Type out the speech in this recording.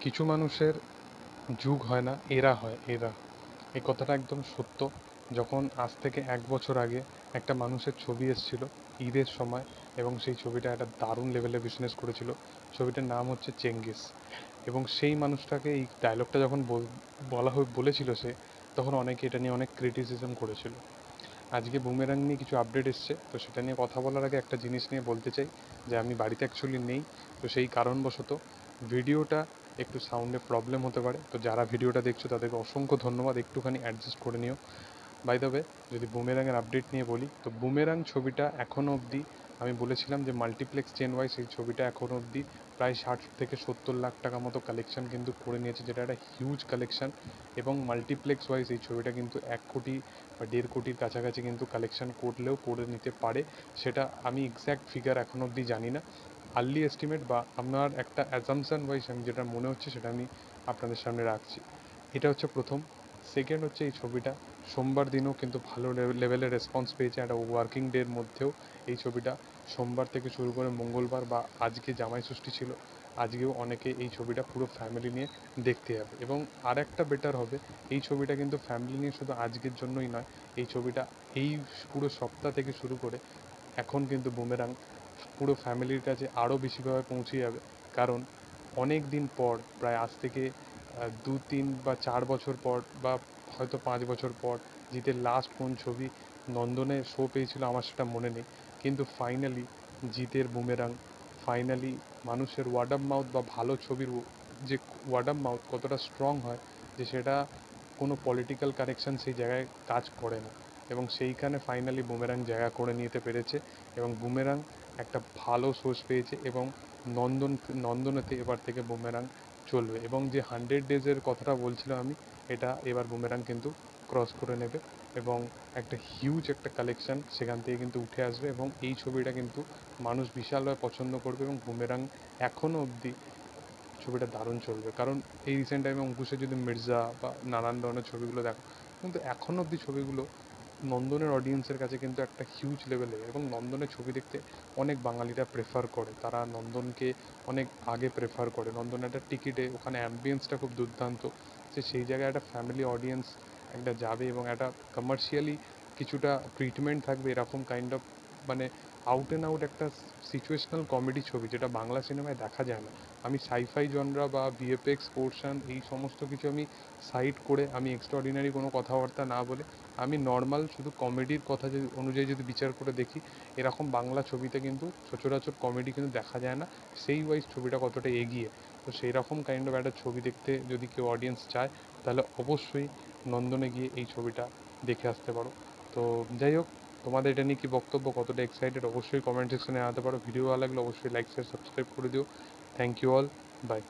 কিছু মানুষের যুগ হয় না, এরা হয়, এরা। এই কথাটা একদম সত্য। যখন আজ থেকে 1 বছর আগে একটা মানুষের ছবি এসেছিল ঈদের সময়, এবং সেই ছবিটা একটা দারুণ লেভেলে বিজনেস করেছিল। ছবিটার নাম হচ্ছে চেঙ্গিস। এবং সেই মানুষটাকে এই ডায়লগটা যখন বলেছিল সে, তখন অনেকে এটা নিয়ে অনেক ক্রিটিসিজম করেছিল। আজকে বুমেরাং নিয়ে কিছু আপডেট এসছে, তো সেটা নিয়ে কথা বলার আগে একটা জিনিস নিয়ে বলতে চাই যে আমি বাড়িতে অ্যাকচুয়ালি নেই। তো সেই কারণবশত ভিডিওটা একটু সাউন্ডে প্রবলেম হতে পারে। তো যারা ভিডিওটা দেখছো তাদেরকে অসংখ্য ধন্যবাদ, একটুখানি অ্যাডজাস্ট করে নিও। বাই দ্য ওয়ে, যদি বুমেরাংয়ের আপডেট নিয়ে বলি, তো বুমেরাং ছবিটা এখনও অবধি, আমি বলেছিলাম যে মাল্টিপ্লেক্স চেন ওয়াইজ এই ছবিটা এখনও অবধি প্রায় 60 থেকে 70 লাখ টাকা মতো কালেকশন কিন্তু করে নিয়েছে, যেটা একটা হিউজ কালেকশন। এবং মাল্টিপ্লেক্স ওয়াইজ এই ছবিটা কিন্তু 1 কোটি বা 1.5 কোটির কাছাকাছি কিন্তু কালেকশন করলেও করে নিতে পারে। সেটা আমি এক্স্যাক্ট ফিগার এখনও অবধি জানি না। আর্লি এস্টিমেট বা আমার একটা অ্যাজামশন ওয়াইজ আমি যেটা মনে হচ্ছে সেটা আমি আপনাদের সামনে রাখছি। এটা হচ্ছে প্রথম। সেকেন্ড হচ্ছে, এই ছবিটা সোমবার দিনও কিন্তু ভালো লেভেলের রেসপন্স পেয়েছে। একটা ওয়ার্কিং ডের মধ্যেও এই ছবিটা সোমবার থেকে শুরু করে মঙ্গলবার বা আজকে জামাই ষষ্ঠী ছিল, আজকেও অনেকে এই ছবিটা পুরো ফ্যামিলি নিয়ে দেখতে যাবে। এবং আর একটা বেটার হবে, এই ছবিটা কিন্তু ফ্যামিলি নিয়ে শুধু আজকের জন্যই নয়, এই ছবিটা এই পুরো সপ্তাহ থেকে শুরু করে এখন কিন্তু বুমেরাং পুরো ফ্যামিলির কাছে আরও বেশিভাবে পৌঁছে যাবে। কারণ অনেক দিন পর, প্রায় আজ থেকে 2, 3 বা 4 বছর পর, বা হয়তো 5 বছর পর, জিতের লাস্ট কোন ছবি নন্দনে শো পেয়েছিল আমার সেটা মনে নেই, কিন্তু ফাইনালি জিতের বুমেরাং ফাইনালি মানুষের ওয়ার্ড অফ মাউথ বা ভালো ছবির যে ওয়ার্ড অফ মাউথ কতটা স্ট্রং হয়, যে সেটা কোনো পলিটিক্যাল কানেকশন সেই জায়গায় কাজ করে না। এবং সেইখানে ফাইনালি বুমেরাং জায়গা করে নিতে পেরেছে, এবং বুমেরাং একটা ভালো সোর্স পেয়েছে। এবং নন্দনেতে এবার থেকে বুমেরাং চলবে। এবং যে 100 ডেজের কথাটা বলছিলাম আমি, এটা এবার বুমেরাং কিন্তু ক্রস করে নেবে, এবং একটা হিউজ একটা কালেকশন সেখান থেকে কিন্তু উঠে আসবে। এবং এই ছবিটা কিন্তু মানুষ বিশালভাবে পছন্দ করবে, এবং বুমেরাং এখনও অবধি ছবিটা দারুণ চলবে। কারণ এই রিসেন্ট টাইমে অঙ্কুশের যদি মির্জা বা নানান ধরনের ছবিগুলো দেখো, কিন্তু এখনও অবধি ছবিগুলো নন্দনের অডিয়েন্সের কাছে কিন্তু একটা হিউজ লেভেলে, এবং নন্দনের ছবি দেখতে অনেক বাঙালিরা প্রেফার করে, তারা নন্দনকে অনেক আগে প্রেফার করে। নন্দনের একটা টিকিটে ওখানে অ্যাম্বিয়েন্সটা খুব দুর্দান্ত, যে সেই জায়গায় একটা ফ্যামিলি অডিয়েন্স একটা যাবে, এবং একটা কমার্শিয়ালি কিছুটা ট্রিটমেন্ট থাকবে, এরকম কাইন্ড অফ, মানে আউট অ্যান্ড আউট একটা সিচুয়েশনাল কমেডি ছবি, যেটা বাংলা সিনেমায় দেখা যায় না। আমি সাইফাই জনরা বা ভিএফএক্স পোর্শন এই সমস্ত কিছু আমি সাইড করে, আমি এক্সট্রাঅর্ডিনারি কোনো কথাবার্তা না বলে, আমি নর্মাল শুধু কমেডির কথা যদি অনুযায়ী যদি বিচার করে দেখি, এরকম বাংলা ছবিতে কিন্তু সচরাচর কমেডি কিন্তু দেখা যায় না। সেই ওয়াইজ ছবিটা কতটা এগিয়ে, তো সেই রকম কাইন্ড অফ একটা ছবি দেখতে যদি কেউ অডিয়েন্স চায়, তাহলে অবশ্যই নন্দনে গিয়ে এই ছবিটা দেখে আসতে পারো। তো যাই হোক, তোমাদের এটা নিয়ে কী বক্তব্য, কতটা এক্সাইটেড, অবশ্যই কমেন্ট সেকশনে জানাতে পারো। ভিডিও ভালো লাগলে অবশ্যই লাইক শেয়ার সাবস্ক্রাইব করে দিও। Thank you all, by.